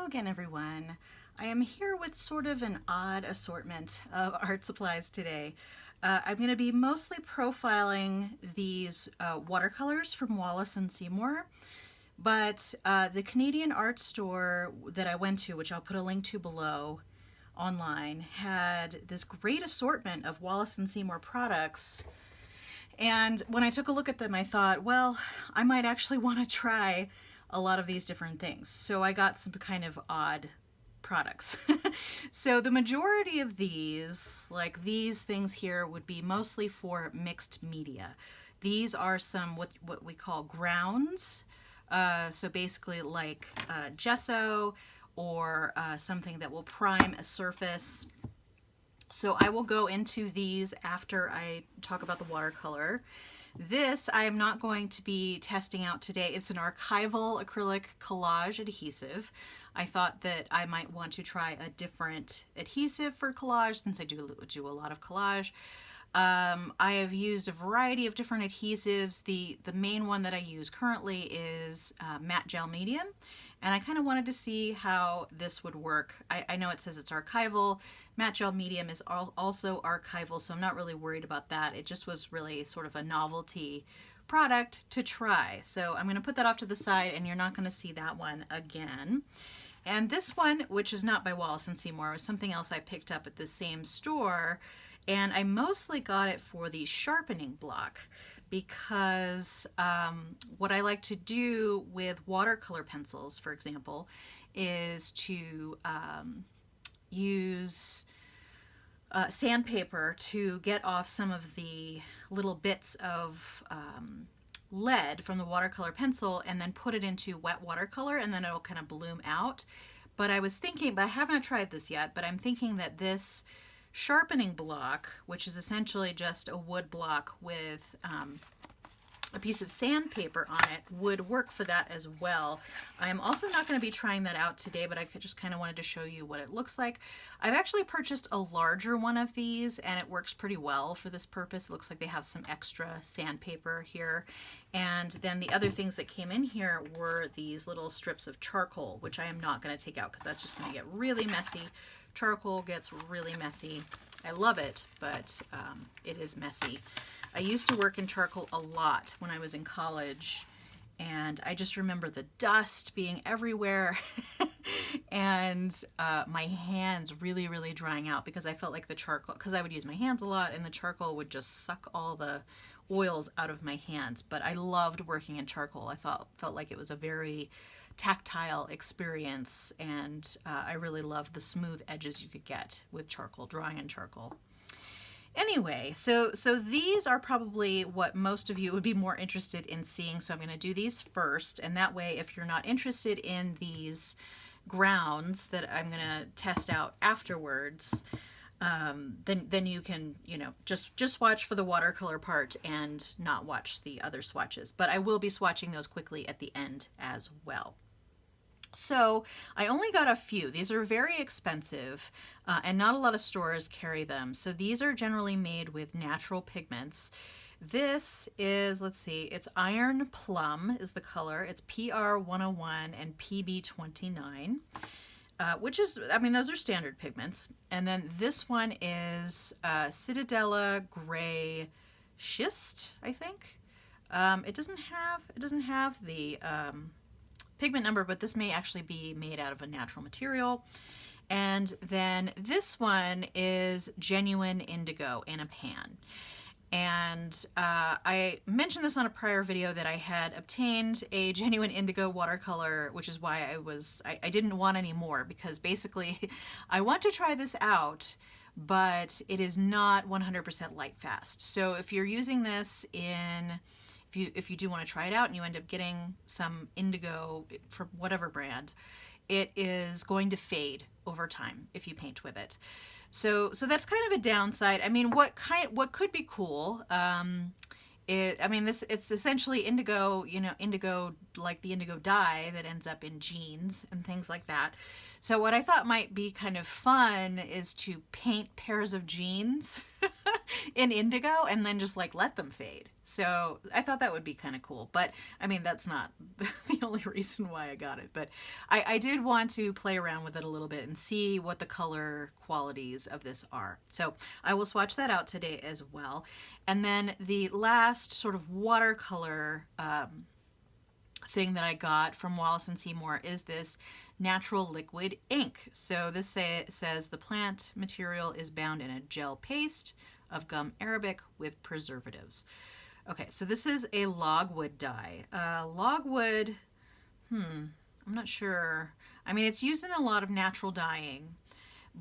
again, everyone. I am here with sort of an odd assortment of art supplies today. I'm going to be mostly profiling these watercolors from Wallace and Seymour, but the Canadian art store that I went to, which I'll put a link to below online, had this great assortment of Wallace and Seymour products. And when I took a look at them, I thought, well, I might actually want to try a lot of these different things. So I got some kind of odd products. So the majority of these, like these things here, would be mostly for mixed media. These are some what we call grounds. So basically like gesso or something that will prime a surface. So I will go into these after I talk about the watercolor. This I am not going to be testing out today. It's an archival acrylic collage adhesive. I thought that I might want to try a different adhesive for collage since I do a lot of collage. I have used a variety of different adhesives. The main one that I use currently is matte gel medium, and I kind of wanted to see how this would work. I know it says it's archival. Matte gel medium is also archival, so I'm not really worried about that. It just was really sort of a novelty product to try. So I'm going to put that off to the side, and you're not going to see that one again. And this one, which is not by Wallace and Seymour, was something else I picked up at the same store, and I mostly got it for the sharpening block because what I like to do with watercolor pencils, for example, is to use sandpaper to get off some of the little bits of lead from the watercolor pencil and then put it into wet watercolor, and then it'll kind of bloom out. But I was thinking, but I haven't tried this yet, but I'm thinking that this sharpening block, which is essentially just a wood block with a piece of sandpaper on it, would work for that as well. I'm also not going to be trying that out today, but I just kind of wanted to show you what it looks like. I've actually purchased a larger one of these, and it works pretty well for this purpose. It looks like they have some extra sandpaper here. And then the other things that came in here were these little strips of charcoal, which I am not going to take out because that's just going to get really messy. Charcoal gets really messy. I love it, but it is messy. I used to work in charcoal a lot when I was in college, and I just remember the dust being everywhere and my hands really drying out because I felt like the charcoal, because I would use my hands a lot, and the charcoal would just suck all the oils out of my hands. But I loved working in charcoal. I felt like it was a very tactile experience, and I really loved the smooth edges you could get with charcoal, drawing in charcoal. Anyway, so these are probably what most of you would be more interested in seeing, so I'm going to do these first, and that way if you're not interested in these grounds that I'm going to test out afterwards, then you can, just watch for the watercolor part and not watch the other swatches. But I will be swatching those quickly at the end as well. So I only got a few. These are very expensive, and not a lot of stores carry them. So these are generally made with natural pigments. This is, let's see, it's Iron Plum is the color. It's PR101 and PB29, which is, I mean, those are standard pigments. And then this one is Citadella Gray Schist, I think. It doesn't have the pigment number, but this may actually be made out of a natural material. And then this one is Genuine Indigo in a pan. And I mentioned this on a prior video that I had obtained a Genuine Indigo watercolor, which is why I didn't want any more, because basically I want to try this out, but it is not 100% light fast. So if you're using this if you do want to try it out and you end up getting some indigo from whatever brand, it is going to fade over time if you paint with it. So that's kind of a downside. I mean, what could be cool? It's essentially indigo, indigo like the indigo dye that ends up in jeans and things like that. So what I thought might be kind of fun is to paint pairs of jeans in indigo and then just like let them fade. So I thought that would be kind of cool. But I mean, that's not the only reason why I got it. But I did want to play around with it a little bit and see what the color qualities of this are. So I will swatch that out today as well. And then the last sort of watercolor thing that I got from Wallace and Seymour is this natural liquid ink. So this says the plant material is bound in a gel paste of gum arabic with preservatives. Okay, so this is a logwood dye. Logwood, I'm not sure. I mean, it's used in a lot of natural dyeing,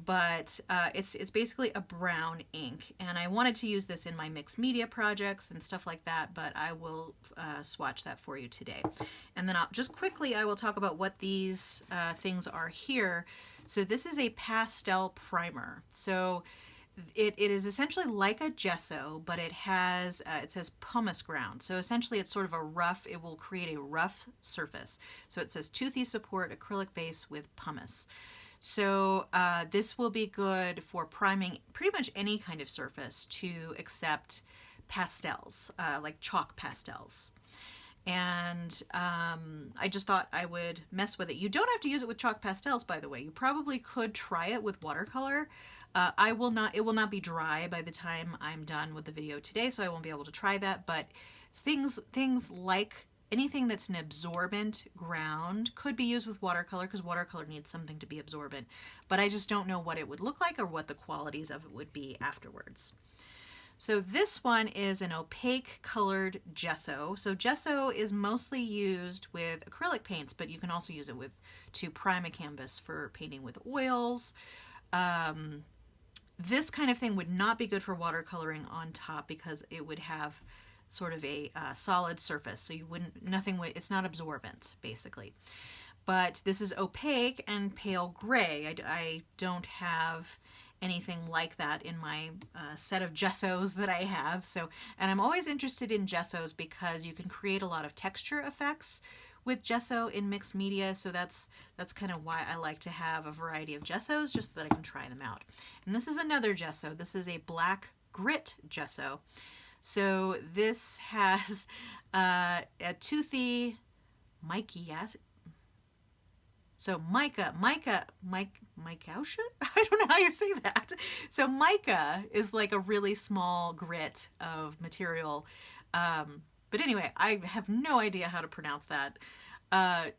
but it's basically a brown ink, and I wanted to use this in my mixed media projects and stuff like that, but I will swatch that for you today. And then just quickly I will talk about what these things are here. So this is a pastel primer. So it is essentially like a gesso, but it has, it says pumice ground. So essentially it's sort of a rough, it will create a rough surface. So it says toothy support acrylic base with pumice. So this will be good for priming pretty much any kind of surface to accept pastels, like chalk pastels. And I just thought I would mess with it. You don't have to use it with chalk pastels, by the way. You probably could try it with watercolor. It will not be dry by the time I'm done with the video today, so I won't be able to try that. But things like anything that's an absorbent ground could be used with watercolor, because watercolor needs something to be absorbent. But I just don't know what it would look like or what the qualities of it would be afterwards. So this one is an opaque colored gesso. So gesso is mostly used with acrylic paints, but you can also use it to prime a canvas for painting with oils. This kind of thing would not be good for watercoloring on top because it would have sort of a solid surface. So it's not absorbent basically. But this is opaque and pale gray. I don't have anything like that in my set of gessos that I have. And I'm always interested in gessos because you can create a lot of texture effects with gesso in mixed media, so that's kind of why I like to have a variety of gessos, just so that I can try them out. And this is another gesso. This is a black grit gesso. So this has a toothy mica. So mica. I don't know how you say that. So mica is like a really small grit of material. But anyway, I have no idea how to pronounce that.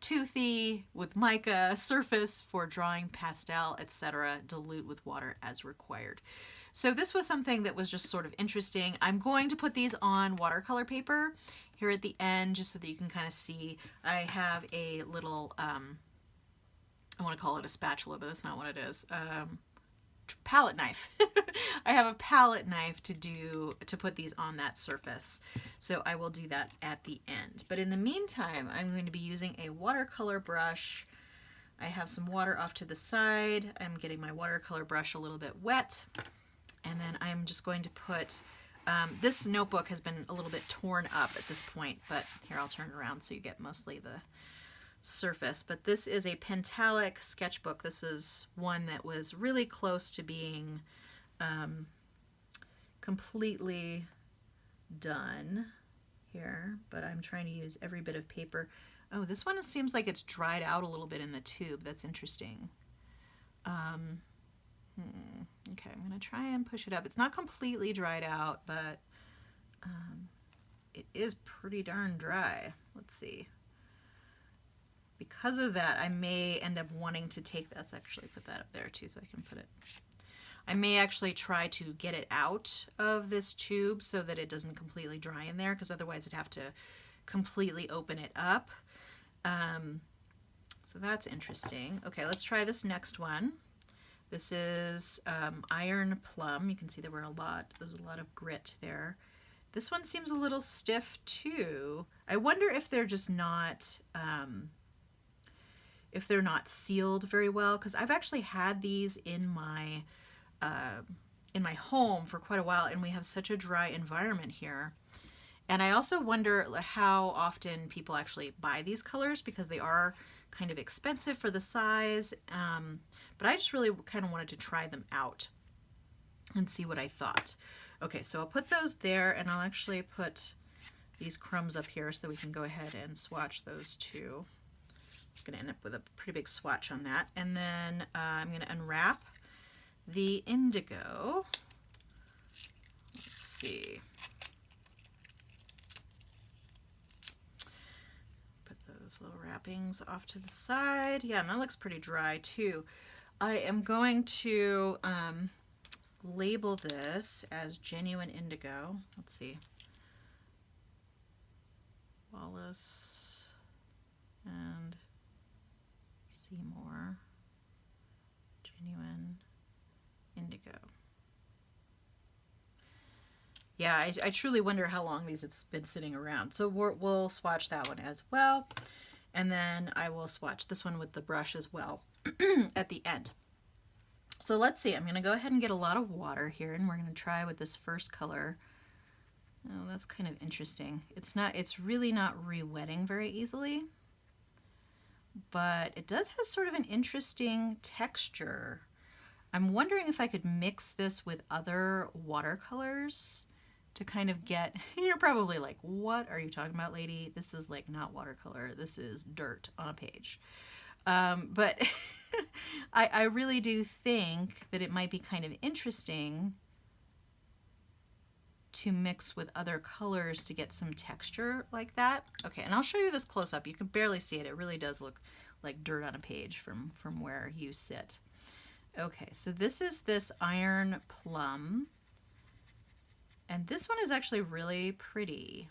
Toothy with mica, surface for drawing pastel, etc. Dilute with water as required. So this was something that was just sort of interesting. I'm going to put these on watercolor paper here at the end just so that you can kind of see. I have a little, I want to call it a spatula, but that's not what it is. Palette knife. I have a palette knife to put these on that surface. So I will do that at the end. But in the meantime, I'm going to be using a watercolor brush. I have some water off to the side. I'm getting my watercolor brush a little bit wet. And then I'm just going to put, this notebook has been a little bit torn up at this point, but here I'll turn it around so you get mostly the surface. But this is a Pentalic sketchbook. This is one that was really close to being completely done here, but I'm trying to use every bit of paper. Oh, this one seems like it's dried out a little bit in the tube. That's interesting. Okay, I'm going to try and push it up. It's not completely dried out, but it is pretty darn dry. Let's see. Because of that, I may end up wanting to take, that's actually put that up there too so I can put it. I may actually try to get it out of this tube so that it doesn't completely dry in there, because otherwise I'd have to completely open it up. So that's interesting. Okay, let's try this next one. This is Iron Plum. You can see there was a lot of grit there. This one seems a little stiff too. I wonder if they're just not, if they're not sealed very well, because I've actually had these in my home for quite a while, and we have such a dry environment here. And I also wonder how often people actually buy these colors, because they are kind of expensive for the size. But I just really kind of wanted to try them out and see what I thought. Okay, so I'll put those there, and I'll actually put these crumbs up here so that we can go ahead and swatch those two. I'm going to end up with a pretty big swatch on that. And then I'm going to unwrap the indigo. Let's see. Put those little wrappings off to the side. Yeah, and that looks pretty dry too. I am going to label this as genuine indigo. Let's see. Wallace and Seymour genuine indigo. Yeah, I truly wonder how long these have been sitting around. So we'll swatch that one as well. And then I will swatch this one with the brush as well at the end. So let's see, I'm going to go ahead and get a lot of water here, and we're going to try with this first color. Oh, that's kind of interesting. It's really not re-wetting very easily, but it does have sort of an interesting texture. I'm wondering if I could mix this with other watercolors to kind of get, you're probably like, what are you talking about, lady? This is like not watercolor. This is dirt on a page. But I really do think that it might be kind of interesting to mix with other colors to get some texture like that. Okay, and I'll show you this close up. You can barely see it. It really does look like dirt on a page from where you sit. Okay, so this is this iron plum. And this one is actually really pretty.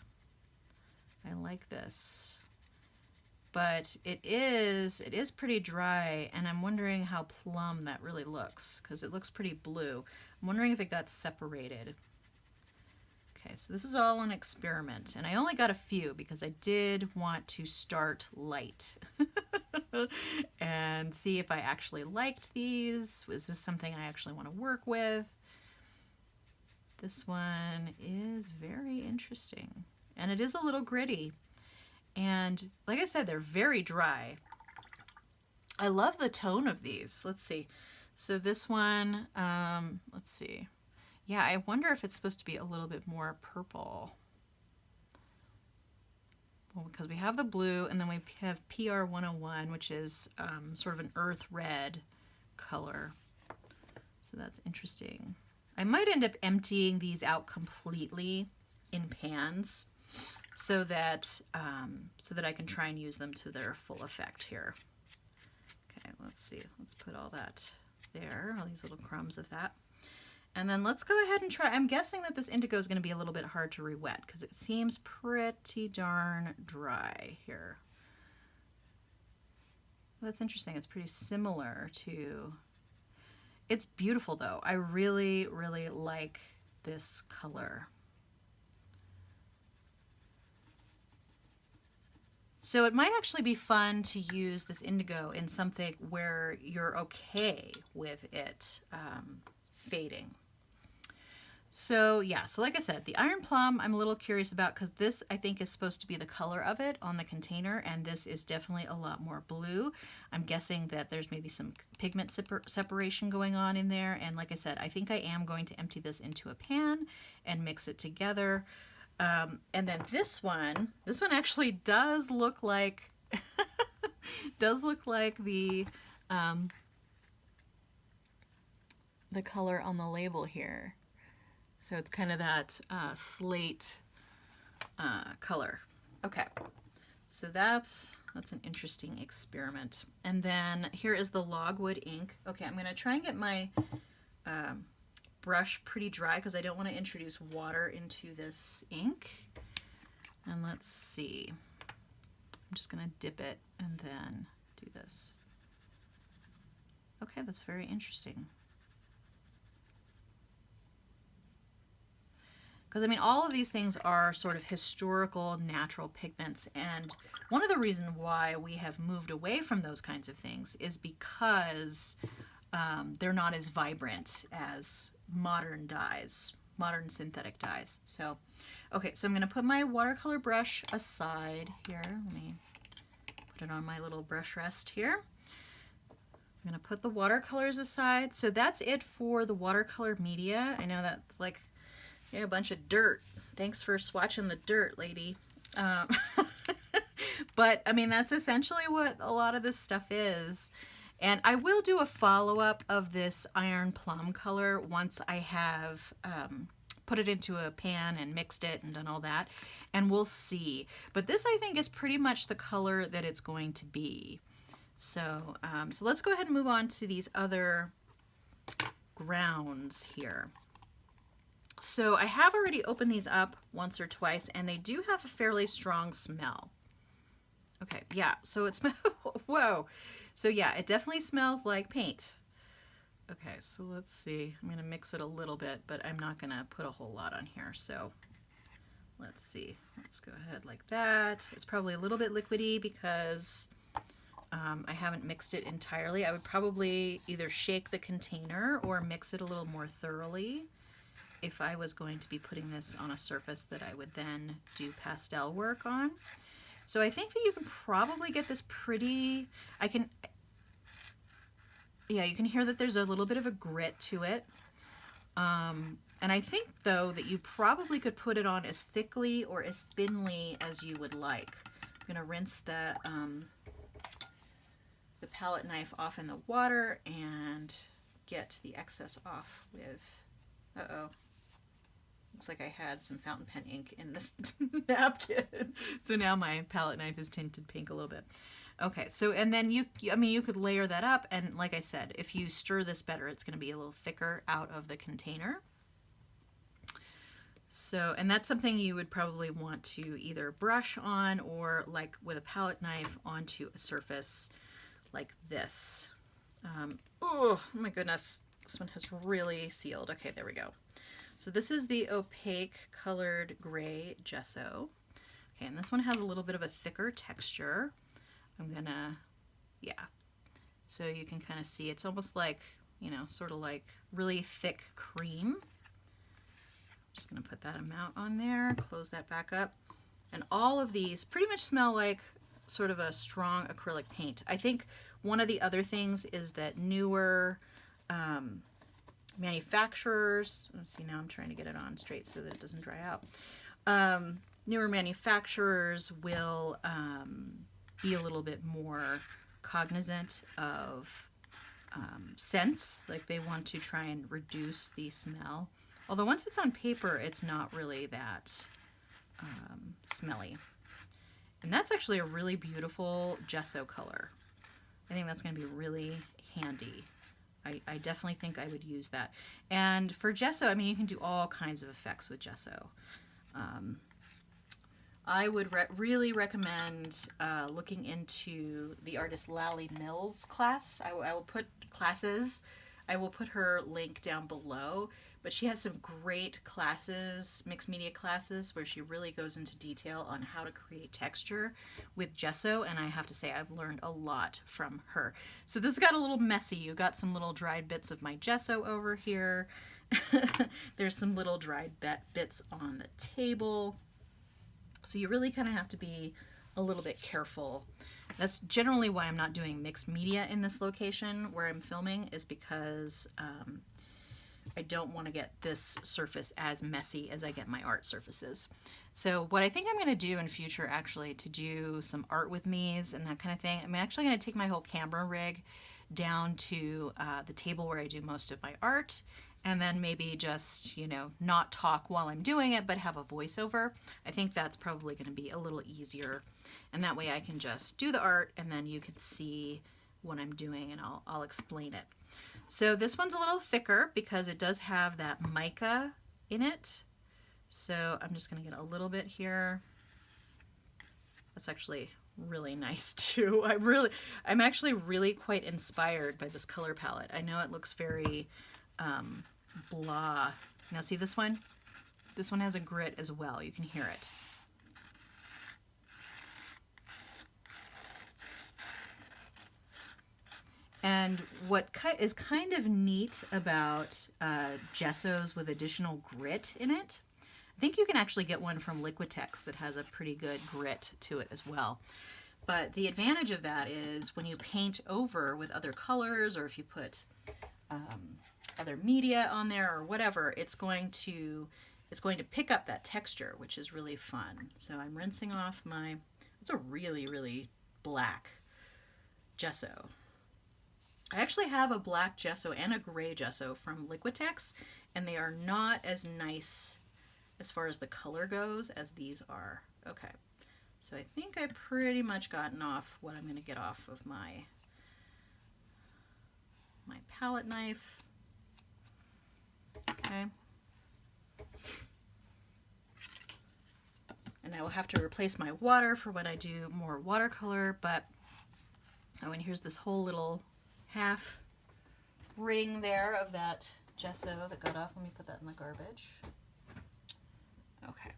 I like this. But it is pretty dry, and I'm wondering how plum that really looks, because it looks pretty blue. I'm wondering if it got separated. Okay, so this is all an experiment, and I only got a few because I did want to start light and see if I actually liked these. Was this something I actually want to work with? This one is very interesting, and it is a little gritty. And like I said, they're very dry. I love the tone of these. Let's see. So this one, let's see. Yeah, I wonder if it's supposed to be a little bit more purple. Well, because we have the blue, and then we have PR 101, which is sort of an earth red color. So that's interesting. I might end up emptying these out completely in pans so that I can try and use them to their full effect here. Okay, let's see. Let's put all that there, all these little crumbs of that. And then let's go ahead and try. I'm guessing that this indigo is going to be a little bit hard to re-wet because it seems pretty darn dry here. That's interesting. It's pretty similar to... It's beautiful though. I really, really like this color. So it might actually be fun to use this indigo in something where you're okay with it fading. So yeah, so like I said, the iron plum I'm a little curious about because this I think is supposed to be the color of it on the container, and this is definitely a lot more blue. I'm guessing that there's maybe some pigment separation going on in there, and like I said, I think I am going to empty this into a pan and mix it together. And then this one actually does look like the color on the label here. So it's kind of that slate color. Okay, so that's an interesting experiment. And then here is the logwood ink. Okay, I'm going to try and get my brush pretty dry because I don't want to introduce water into this ink. And let's see. I'm just going to dip it and then do this. Okay, that's very interesting. Because, I mean, all of these things are sort of historical natural pigments, and one of the reasons why we have moved away from those kinds of things is because they're not as vibrant as modern dyes, modern synthetic dyes. So, okay, so I'm going to put my watercolor brush aside here. Let me put it on my little brush rest here. I'm going to put the watercolors aside. So that's it for the watercolor media. I know that's like Yeah, a bunch of dirt. Thanks for swatching the dirt, lady. Um, but I mean, that's essentially what a lot of this stuff is. And I will do a follow-up of this iron plum color once I have put it into a pan and mixed it and done all that. And we'll see. But this, I think, is pretty much the color that it's going to be. So, so let's go ahead and move on to these other grounds here. So I have already opened these up once or twice, and they do have a fairly strong smell. Okay, yeah, so it smells, whoa. So yeah, it definitely smells like paint. Okay, so let's see. I'm gonna mix it a little bit, but I'm not gonna put a whole lot on here. So let's see. Let's go ahead like that. It's probably a little bit liquidy because I haven't mixed it entirely. I would probably either shake the container or mix it a little more thoroughly if I was going to be putting this on a surface that I would then do pastel work on. So I think that you can probably get this pretty, yeah, you can hear that there's a little bit of a grit to it. And I think though that you probably could put it on as thickly or as thinly as you would like. I'm gonna rinse the palette knife off in the water and get the excess off with, uh-oh. Looks like I had some fountain pen ink in this napkin. So now my palette knife is tinted pink a little bit. Okay, so and then you could layer that up, and like I said, if you stir this better, it's going to be a little thicker out of the container. So, and that's something you would probably want to either brush on or like with a palette knife onto a surface like this. Oh my goodness, this one has really sealed. Okay, there we go. So this is the opaque colored gray gesso. Okay, and this one has a little bit of a thicker texture. I'm gonna, yeah. So you can kind of see it's almost like, you know, sort of like really thick cream. Just gonna put that amount on there, close that back up. And all of these pretty much smell like sort of a strong acrylic paint. I think one of the other things is that newer, manufacturers, let's see, now I'm trying to get it on straight so that it doesn't dry out. Newer manufacturers will be a little bit more cognizant of scents, like they want to try and reduce the smell. Although once it's on paper, it's not really that smelly. And that's actually a really beautiful gesso color. I think that's going to be really handy. I definitely think I would use that. And for gesso, I mean, you can do all kinds of effects with gesso. I would really recommend looking into the artist Lally Mills class. I will put classes. I will put her link down below. But she has some great classes, mixed media classes, where she really goes into detail on how to create texture with gesso, and I have to say I've learned a lot from her. So this got a little messy. You got some little dried bits of my gesso over here. There's some little dried bits on the table. So you really kind of have to be a little bit careful. That's generally why I'm not doing mixed media in this location where I'm filming, is because I don't want to get this surface as messy as I get my art surfaces. So what I think I'm going to do in future, actually, to do some art with me's and that kind of thing, I'm actually going to take my whole camera rig down to the table where I do most of my art, and then maybe just, you know, not talk while I'm doing it, but have a voiceover. I think that's probably going to be a little easier, and that way I can just do the art and then you can see what I'm doing and I'll explain it. So this one's a little thicker because it does have that mica in it. So I'm just going to get a little bit here. That's actually really nice too. I'm actually really quite inspired by this color palette. I know it looks very blah. Now see this one? This one has a grit as well. You can hear it. And what is kind of neat about gessos with additional grit in it, I think you can actually get one from Liquitex that has a pretty good grit to it as well. But the advantage of that is when you paint over with other colors, or if you put other media on there or whatever, it's going to it's going to pick up that texture, which is really fun. So I'm rinsing off my, it's a really, really black gesso. I actually have a black gesso and a gray gesso from Liquitex, and they are not as nice as far as the color goes as these are. Okay, so I think I've pretty much gotten off what I'm going to get off of my palette knife. Okay. And I will have to replace my water for when I do more watercolor, but oh, and here's this whole little half ring there of that gesso that got off. Let me put that in the garbage. Okay.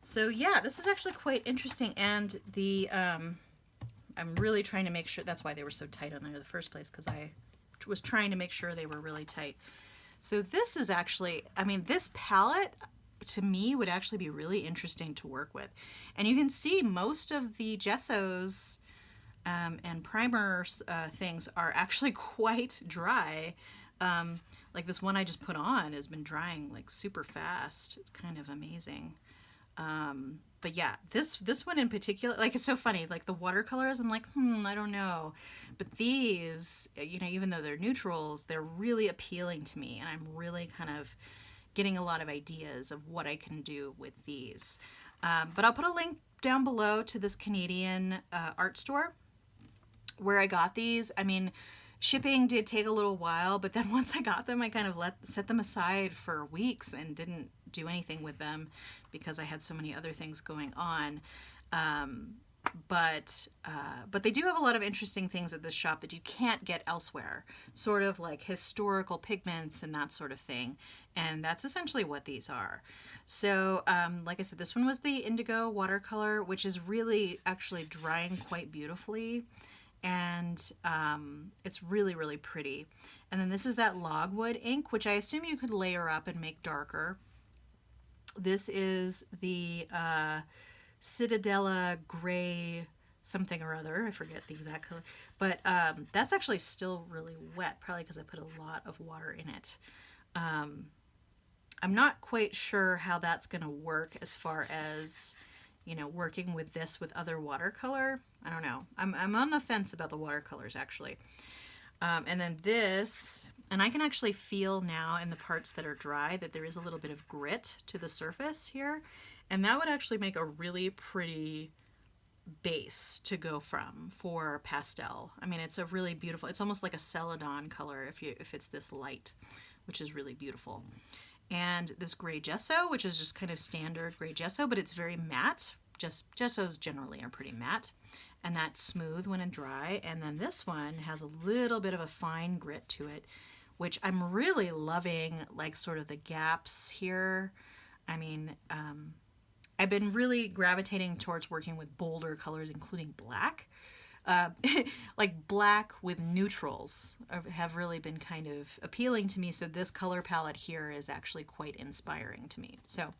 So yeah, this is actually quite interesting, and the I'm really trying to make sure, that's why they were so tight on there in the first place, because I was trying to make sure they were really tight. So this is actually, I mean, this palette to me would actually be really interesting to work with. And you can see most of the gessos and primer things are actually quite dry. Like this one I just put on has been drying like super fast. It's kind of amazing. But yeah, this one in particular, like it's so funny, like the watercolors, I'm like, I don't know. But these, you know, even though they're neutrals, they're really appealing to me, and I'm really kind of getting a lot of ideas of what I can do with these. But I'll put a link down below to this Canadian art store where I got these. I mean, shipping did take a little while, but then once I got them, I kind of set them aside for weeks and didn't do anything with them because I had so many other things going on. But they do have a lot of interesting things at this shop that you can't get elsewhere, sort of like historical pigments and that sort of thing. And that's essentially what these are. So like I said, this one was the indigo watercolor, which is really actually drying quite beautifully. And it's really, really pretty. And then this is that logwood ink, which I assume you could layer up and make darker. This is the Citadella gray something or other. I forget the exact color. But that's actually still really wet, probably because I put a lot of water in it. I'm not quite sure how that's going to work as far as, you know, working with this with other watercolor. I don't know. I'm on the fence about the watercolors, actually. And then this, and I can actually feel now in the parts that are dry that there is a little bit of grit to the surface here. And that would actually make a really pretty base to go from for pastel. I mean, it's a really beautiful, it's almost like a celadon color if it's this light, which is really beautiful. And this gray gesso, which is just kind of standard gray gesso, but it's very matte. Gessos generally are pretty matte, and that's smooth when dry. And then this one has a little bit of a fine grit to it, which I'm really loving, like sort of the gaps here. I mean, I've been really gravitating towards working with bolder colors, including black. Like black with neutrals have really been kind of appealing to me. So this color palette here is actually quite inspiring to me. So,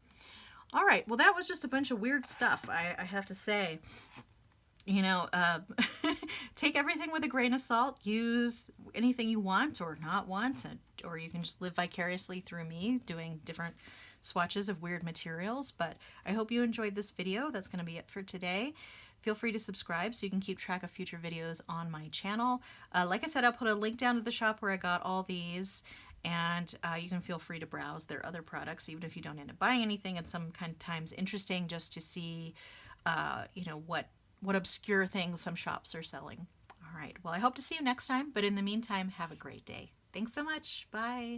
all right. Well, that was just a bunch of weird stuff, I have to say. You know, take everything with a grain of salt. Use anything you want or not want, or you can just live vicariously through me doing different swatches of weird materials. But I hope you enjoyed this video. That's going to be it for today. Feel free to subscribe so you can keep track of future videos on my channel. Like I said, I'll put a link down to the shop where I got all these, and you can feel free to browse their other products, even if you don't end up buying anything. It's sometimes interesting just to see, you know, what obscure things some shops are selling. All right, well, I hope to see you next time, but in the meantime, have a great day. Thanks so much. Bye.